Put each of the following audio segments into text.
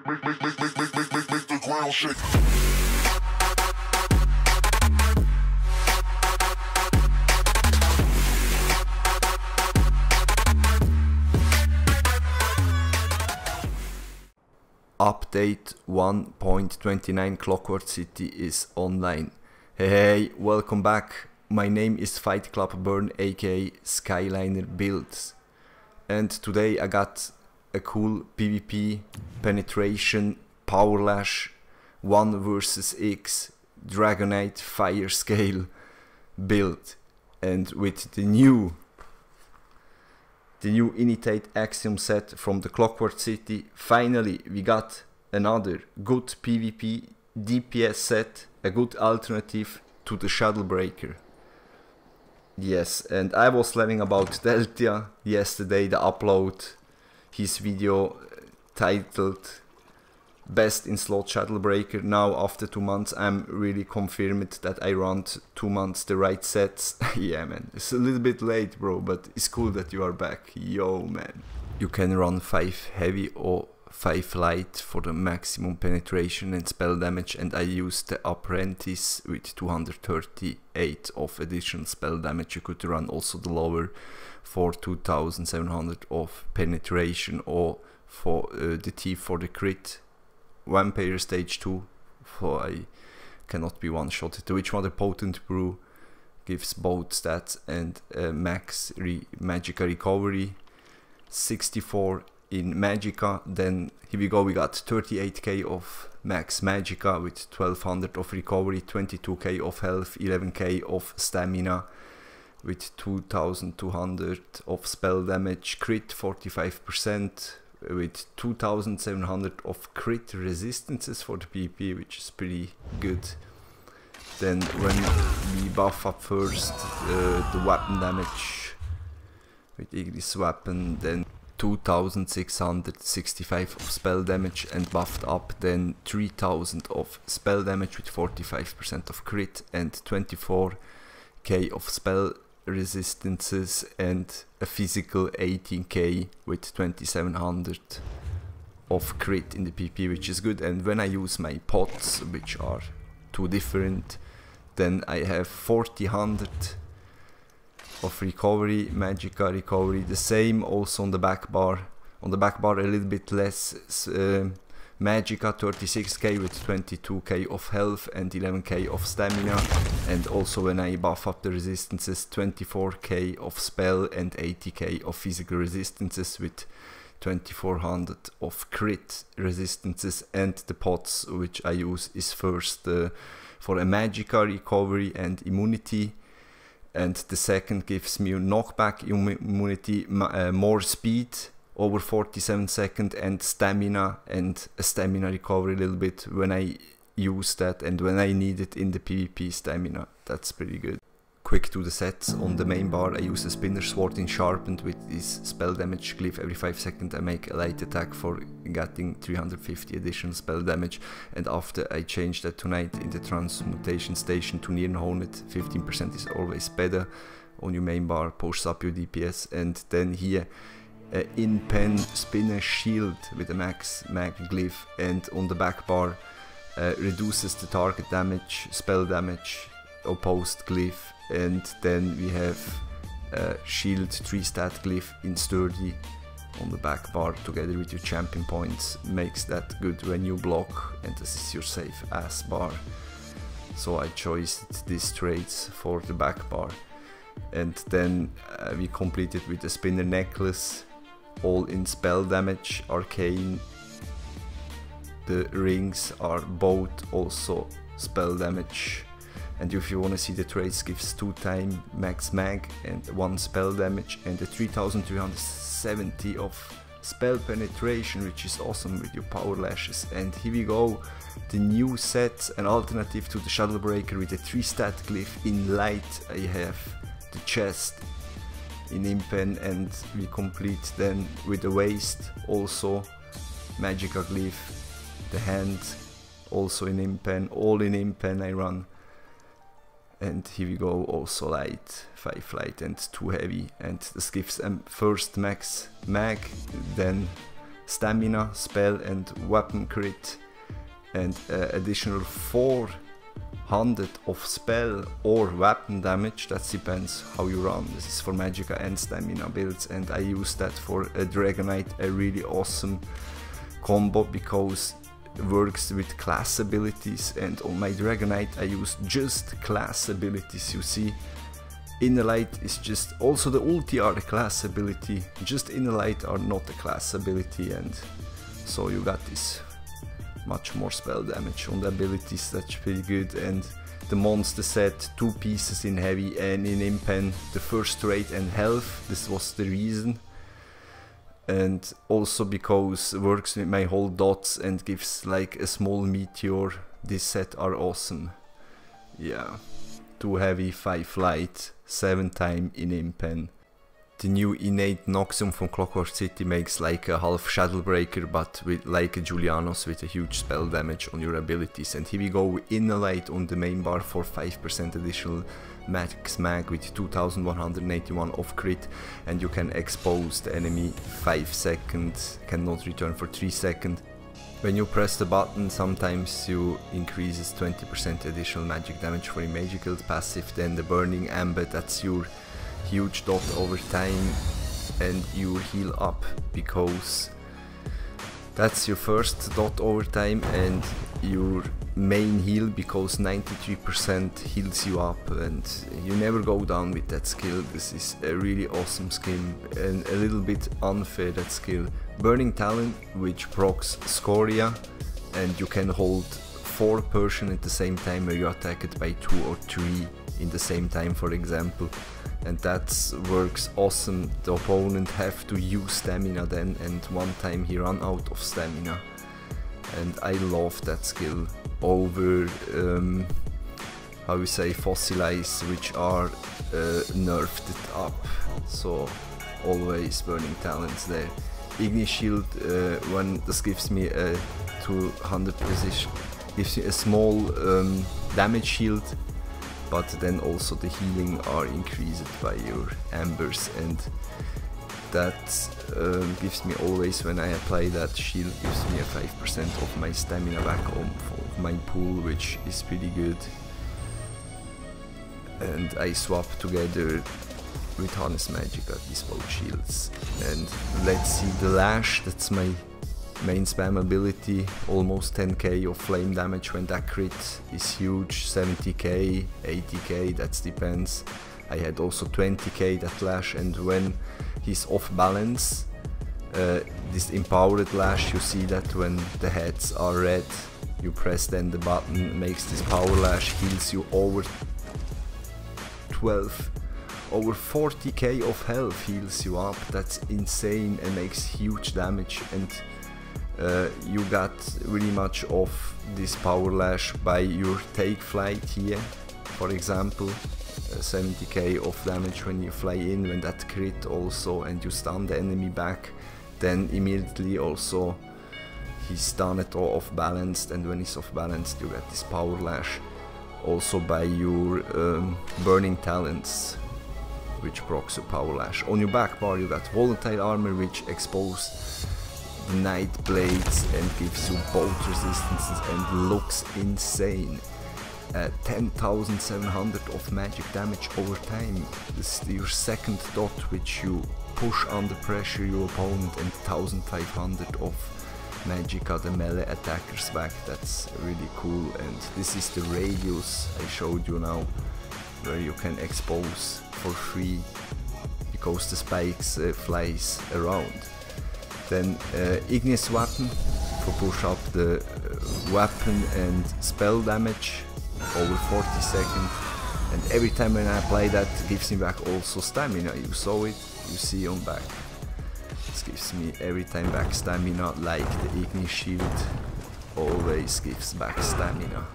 Make the ground shake. Update 1.29 ClockWork City is online. Hey, welcome back. My name is Fight Club Burn, aka Skyliner Builds, and today I got a cool PvP penetration power lash 1 versus X Dragonite fire scale build, and with the new Innate Axiom set from the ClockWork City. Finally we got another good PvP DPS set, a good alternative to the Shuttle Breaker. Yes, and I was learning about Delta yesterday, the upload his video titled Best in Slot Shuttle Breaker. Now after 2 months I'm really confirmed that I run 2 months the right sets. Yeah man, it's a little bit late bro, but it's cool that you are back. Yo man. You can run 5 heavy or 5 light for the maximum penetration and spell damage, and I used the Apprentice with 238 of additional spell damage. You could run also the lower for 2700 of penetration, or for the T for the crit. Vampire stage 2, for I cannot be one-shotted. The Witchmother Potent Brew gives both stats and max magicka recovery. 64 in magicka. Then here we go, we got 38k of max magicka with 1200 of recovery, 22k of health, 11k of stamina with 2200 of spell damage, crit 45%, with 2700 of crit resistances for the PvP, which is pretty good. Then when we buff up first the weapon damage with Ignis weapon, then 2665 of spell damage, and buffed up then 3000 of spell damage with 45% of crit, and 24k of spell resistances, and a physical 18k with 2700 of crit in the PP, which is good. And when I use my pots, which are 2 different, then I have 4000 of recovery, magicka recovery, the same also on the back bar. On the back bar a little bit less magicka, 36k with 22k of health and 11k of stamina. And also when I buff up the resistances, 24k of spell and 80k of physical resistances with 2400 of crit resistances. And the pots which I use is first for a magicka recovery and immunity, and the second gives me knockback immunity, more speed over 47 seconds, and stamina, and a stamina recovery a little bit when I use that and when I need it in the PvP stamina. That's pretty good. Quick to the sets. On the main bar I use a spinner sword in sharpened with this spell damage glyph. Every 5 seconds I make a light attack for getting 350 additional spell damage, and after I change that tonight in the transmutation station to nirn hornet, 15% is always better on your main bar, pushes up your DPS. And then here inpenn spinner shield with a max mag glyph, and on the back bar reduces the target damage, spell damage, opposed glyph. And then we have shield 3 stat glyph in sturdy on the back bar together with your champion points. Makes that good when you block, and this is your safe ass bar. So I chose these traits for the back bar. And then we completed with the spinner necklace, all in spell damage, arcane. The rings are both also spell damage. And if you want to see the traits, gives 2 time max mag and 1 spell damage, and the 3370 of spell penetration, which is awesome with your power lashes. And here we go, the new set, an alternative to the Shuttle Breaker with a 3 stat glyph. In light I have the chest in impenn, and we complete then with the waist also magicka glyph, the hand also in impenn, all in impenn I run. And here we go, also light, 5 light and 2 heavy, and this gives first max mag, then stamina, spell and weapon crit, and additional 400 of spell or weapon damage. That depends how you run. This is for magicka and stamina builds, and I use that for a Dragonite, a really awesome combo because it works with class abilities, and on my Dragonite I use just class abilities. You see, Inner Light is just, also the ulti are a class ability, just Inner Light are not a class ability, and so you got this much more spell damage on the abilities. That's pretty good. And the monster set, 2 pieces in heavy and in impenn, the first rate and health. This was the reason, and also because it works with my whole dots and gives like a small meteor. This set are awesome. Yeah, 2 heavy, 5 light, 7 time in impenn. The new Innate Axiom from ClockWork City makes like a half Shadow Breaker, but with like a Julianos with a huge spell damage on your abilities. And here we go with Inner Light on the main bar for 5% additional max mag with 2181 of crit, and you can expose the enemy 5 seconds, cannot return for 3 seconds. When you press the button, sometimes you increases 20% additional magic damage for your magical passive. Then the Burning Amber, that's your huge dot over time, and you heal up because that's your first dot over time and your main heal, because 93% heals you up, and you never go down with that skill. This is a really awesome skill and a little bit unfair, that skill. Burning Talent, which procs Skoria, and you can hold 4 person at the same time where you attack it by 2 or 3 in the same time, for example. And that works awesome. The opponent have to use stamina then, and one time he run out of stamina. And I love that skill over, how you say, Fossilize, which are nerfed it up. So always Burning Talents there. Igni Shield, when this gives me a 200 precision, gives me a small damage shield, but then also the healing are increased by your ambers, and that gives me always, when I apply that shield, gives me a 5% of my stamina back on my pool, which is pretty good. And I swap together with Harness Magicka these both shields. And let's see the Lash, that's my main spam ability, almost 10k of flame damage when that crit is huge, 70k, 80k, that depends. I had also 20k that Lash, and when he's off balance, this empowered Lash, you see that when the heads are red, you press then the button, makes this power Lash, heals you over 40k of health, heals you up. That's insane and makes huge damage. And you got really much of this power Lash by your take flight here, for example. 70k of damage when you fly in, when that crit also, and you stun the enemy back, then immediately also he's stunned or off balanced, and when he's off balanced you get this power Lash. Also by your Burning Talents, which procs your power Lash. On your back bar you got Volatile Armor, which exposes the Night Blades and gives you bolt resistances and looks insane. 10,700 of magic damage over time. This is your second dot, which you push under pressure your opponent, and 1,500 of magicka, the melee attacker's back. That's really cool. And this is the radius I showed you now, where you can expose for free because the spikes flies around. Then Ignis Weapon for push up the weapon and spell damage over 40 seconds, and every time when I apply that gives me back also stamina. You saw it, you see on back. This gives me every time back stamina, like the Ignis Shield always gives back stamina.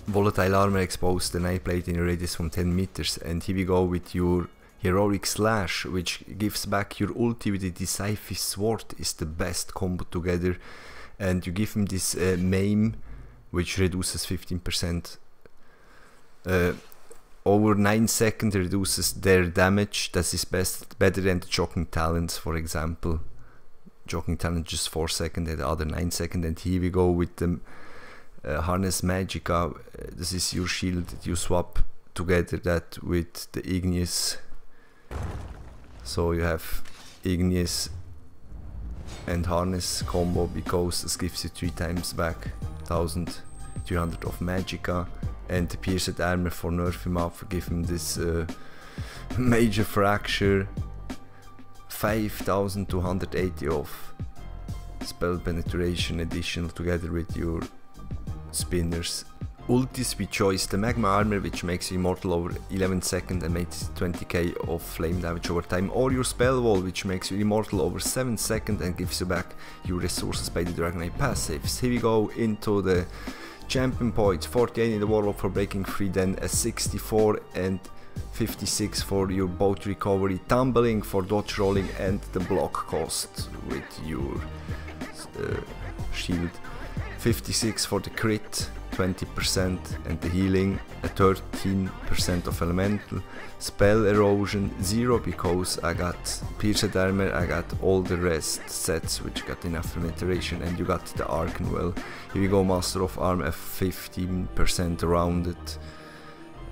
Volatile Armor exposed the Night Blade in a radius from 10 meters, and here we go with your Heroic Slash, which gives back your ulti with the Decisive Sword. Is the best combo together, and you give him this maim, which reduces 15%. Over 9 seconds reduces their damage. That is better than the Shocking Talents, for example. jogging talent just 4 seconds and the other 9 seconds. And here we go with the harness magicka. This is your shield. You swap together that with the igneous, so you have igneous and harness combo, because this gives you 3 times back 1300 of magicka. And the pierced armor for nerf him up, give him this major fracture, 5280 of spell penetration additional together with your spinners. Ultis we chose the magma armor, which makes you immortal over 11 seconds and makes 20k of flame damage over time, or your spell wall, which makes you immortal over 7 seconds and gives you back your resources by the Dragonite passives. Here we go into the champion points. 48 in the warlock for breaking free, then a 64 and 56 for your boat recovery, tumbling for dodge rolling and the block cost with your shield, 56 for the crit, 20% and the healing, a 13% of elemental, spell erosion 0 because I got pierced armor, I got all the rest sets which got enough penetration, and you got the arcane well. Here we go, master of arm, a 15% rounded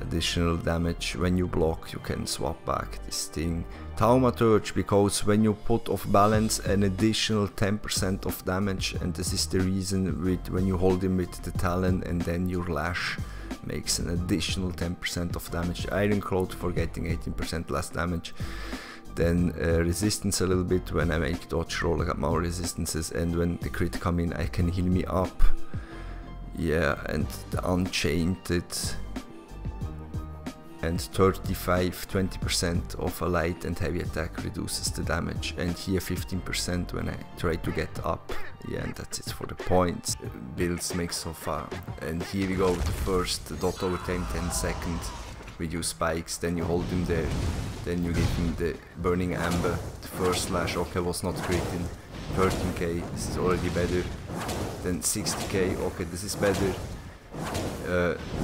additional damage. When you block you can swap back this thing. Thaumaturge, because when you put off balance, an additional 10% of damage, and this is the reason with when you hold him with the talon and then your lash makes an additional 10% of damage. Iron Cloth for getting 18% less damage. Then resistance a little bit. When I make dodge roll I got more resistances, and when the crit come in I can heal me up. Yeah, and the Unchained and 20% of a light and heavy attack reduces the damage, and here 15% when I try to get up. Yeah, and that's it for the points. Builds make so far. And here we go with the first dot over time, 10 seconds with your spikes, then you hold him there, then you give him the burning amber. The first slash, okay, was not great in 13k, this is already better. Then 60k, okay, this is better.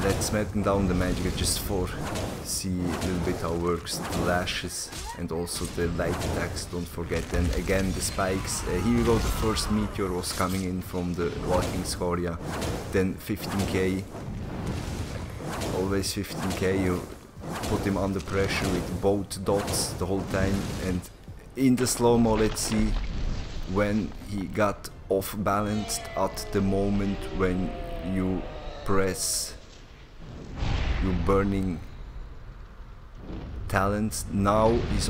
Let's melting down the magicka just for see a little bit how it works. The lashes and also the light attacks, don't forget. And again the spikes. Here we go, the first meteor was coming in from the walking skoria. Then 15k, always 15k, you put him under pressure with both dots the whole time. And in the slow-mo, let's see when he got off balanced at the moment when you press your burning talents. Now he's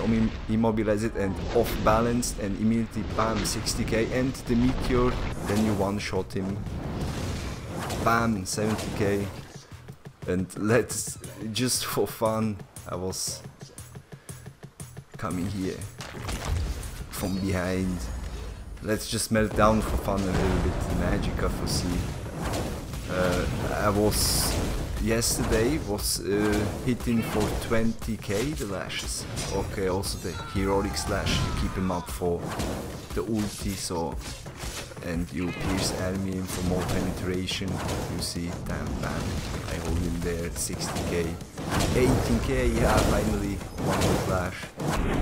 immobilized and off balanced, and immediately bam, 60k, and the meteor, then you one shot him, bam, 70k. And let's just for fun, I was coming here from behind, let's just melt down for fun a little bit magicka for see. I was yesterday hitting for 20k the lashes. Okay, also the heroic slash, you keep him up for the ulti, so, and you pierce enemy for more penetration. You see, damn, bam, I hold him there, 60k, 18k, yeah, finally one more flash,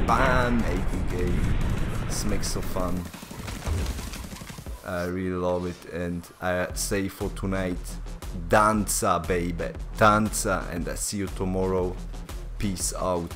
bam, 18k. This makes so fun. I really love it, and I say for tonight, danza baby, danza, and I see you tomorrow. Peace out.